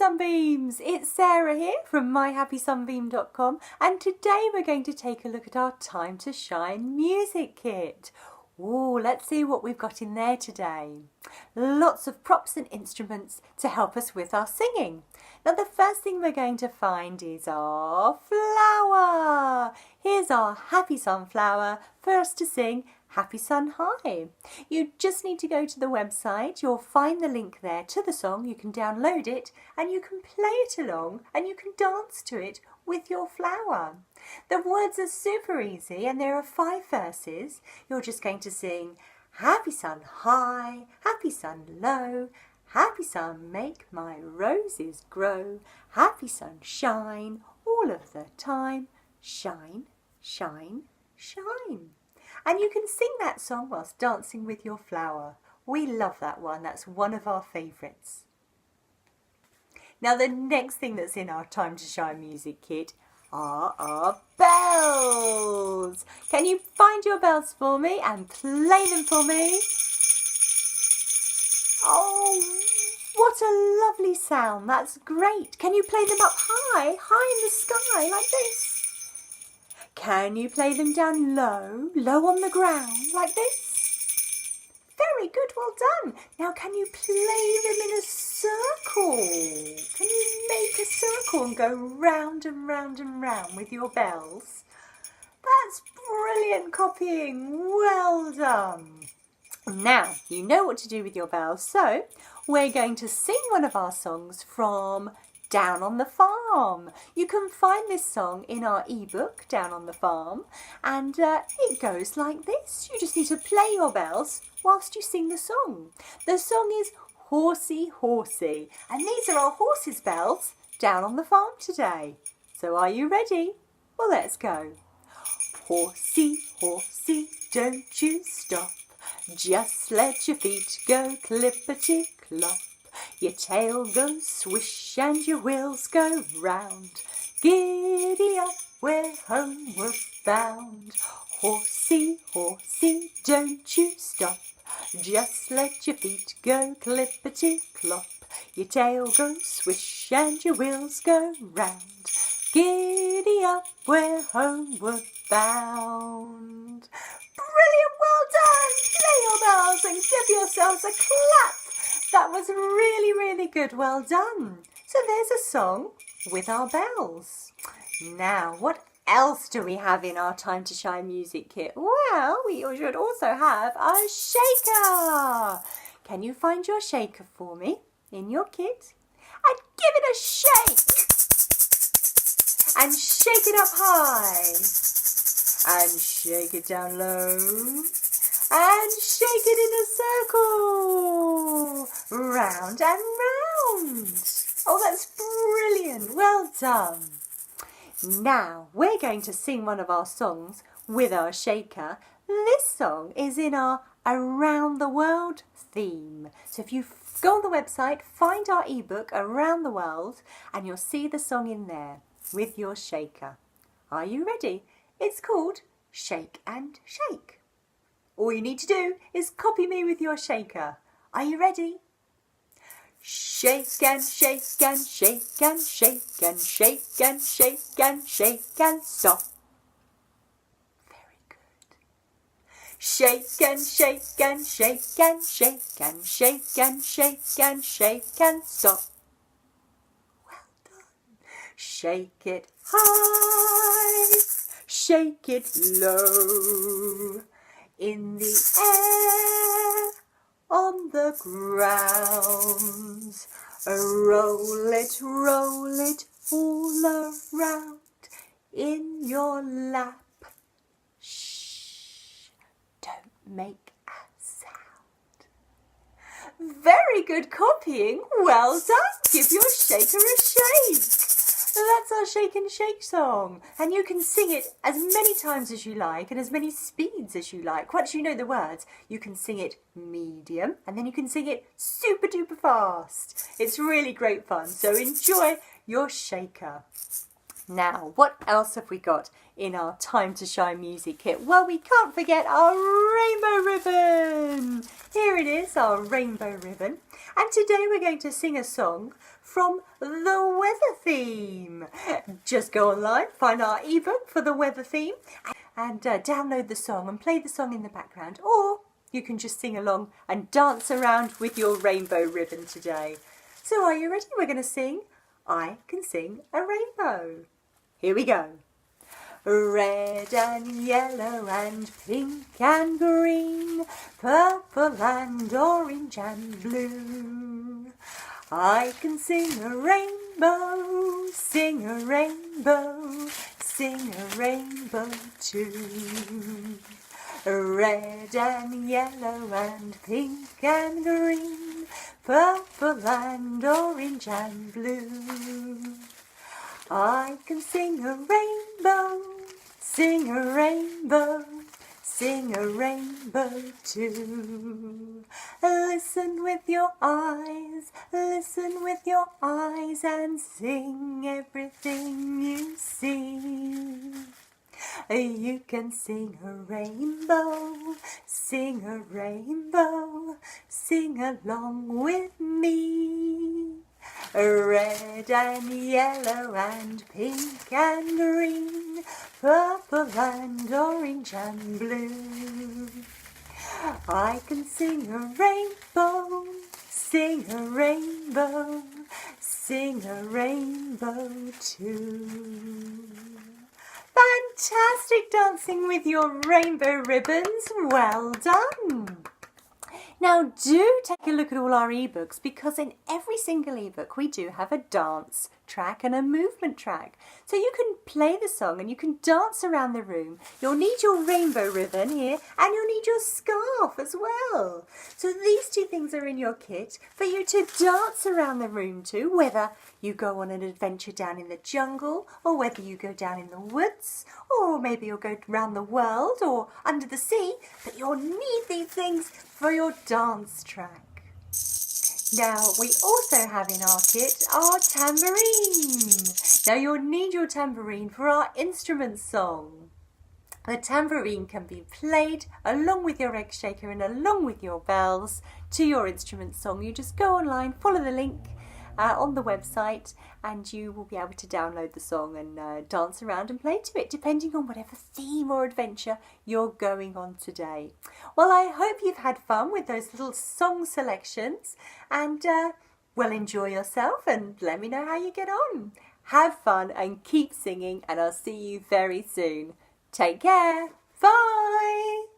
Sunbeams! It's Sarah here from myhappysunbeam.com, and today we're going to take a look at our Time to Shine music kit. Ooh, let's see what we've got in there today. Lots of props and instruments to help us with our singing. Now the first thing we're going to find is our flower. Here's our happy sunflower for us to sing Happy Sun High. You just need to go to the website. You'll find the link there to the song. You can download it and you can play it along and you can dance to it with your flower. The words are super easy and there are 5 verses. You're just going to sing Happy sun high, happy sun low, happy sun make my roses grow, happy sun shine all of the time, shine, shine, shine. And you can sing that song whilst dancing with your flower. We love that one. That's one of our favourites. Now the next thing that's in our Time to Shine music kit are our bells. Can you find your bells for me and play them for me? Oh, what a lovely sound. That's great. Can you play them up high, high in the sky like this? Can you play them down low, low on the ground like this? Very good, well done. Now can you play them in a circle? Can you make a circle and go round and round and round with your bells? That's brilliant copying, well done. Now you know what to do with your bells, so we're going to sing one of our songs from Down on the Farm. You can find this song in our ebook, Down on the Farm, and it goes like this. You just need to play your bells whilst you sing the song. The song is Horsey Horsey, and these are our horses' bells down on the farm today. So are you ready? Well, let's go. Horsey, horsey, don't you stop. Just let your feet go clippity-clop. Your tail goes swish and your wheels go round. Giddy up, we're homeward bound. Horsey, horsey, don't you stop. Just let your feet go clippity-clop. Your tail goes swish and your wheels go round. Giddy up, we're homeward bound. Brilliant, well done! Play your bells and give yourselves a clap. That was really, really good. Well done. So there's a song with our bells. Now, what else do we have in our Time to Shine music kit? Well, we should also have a shaker. Can you find your shaker for me in your kit? And give it a shake. And shake it up high. And shake it down low. And shake it in a circle, round and round. Oh, that's brilliant. Well done. Now, we're going to sing one of our songs with our shaker. This song is in our Around the World theme. So if you go on the website, find our ebook, Around the World, and you'll see the song in there with your shaker. Are you ready? It's called Shake and Shake. All you need to do is copy me with your shaker. Are you ready? Shake and shake and shake and shake and shake and shake and shake and stop. Very good. Shake and shake and shake and shake and shake and shake and shake and stop. Well done. Shake it high, shake it low. In the air, on the ground, roll it all around in your lap. Shh, don't make a sound. Very good copying, well done. Give your shaker a shake. That's our Shake and Shake song, and you can sing it as many times as you like and as many speeds as you like. Once you know the words, you can sing it medium and then you can sing it super duper fast. It's really great fun, so enjoy your shaker. Now, what else have we got in our Time to Shine music kit? Well, we can't forget our rainbow ribbon. Here it is, our rainbow ribbon. And today we're going to sing a song from the weather theme. Just go online, find our ebook for the weather theme and download the song and play the song in the background, or you can just sing along and dance around with your rainbow ribbon today. So are you ready? We're going to sing I Can Sing a Rainbow. Here we go. Red and yellow and pink and green, purple and orange and blue. I can sing a rainbow, sing a rainbow, sing a rainbow too. Red and yellow and pink and green, purple and orange and blue. I can sing a rainbow, sing a rainbow, sing a rainbow too. Listen with your eyes, listen with your eyes and sing everything you see. You can sing a rainbow, sing a rainbow, sing along with me. Red and yellow and pink and green, purple and orange and blue. I can sing a rainbow, sing a rainbow, sing a rainbow too. Fantastic dancing with your rainbow ribbons. Well done. Now do take a look at all our ebooks, because in every single ebook we do have a dance track and a movement track. So you can play the song and you can dance around the room. You'll need your rainbow ribbon here and you'll need your scarf as well. So these two things are in your kit for you to dance around the room to, whether you go on an adventure down in the jungle, or whether you go down in the woods, or maybe you'll go around the world or under the sea, but you'll need these things for your dance track. Now we also have in our kit our tambourine. Now you'll need your tambourine for our instrument song. The tambourine can be played along with your egg shaker and along with your bells to your instrument song. You just go online, follow the link on the website, and you will be able to download the song and dance around and play to it, depending on whatever theme or adventure you're going on today. Well, I hope you've had fun with those little song selections, and well, enjoy yourself and let me know how you get on. Have fun and keep singing, and I'll see you very soon. Take care. Bye.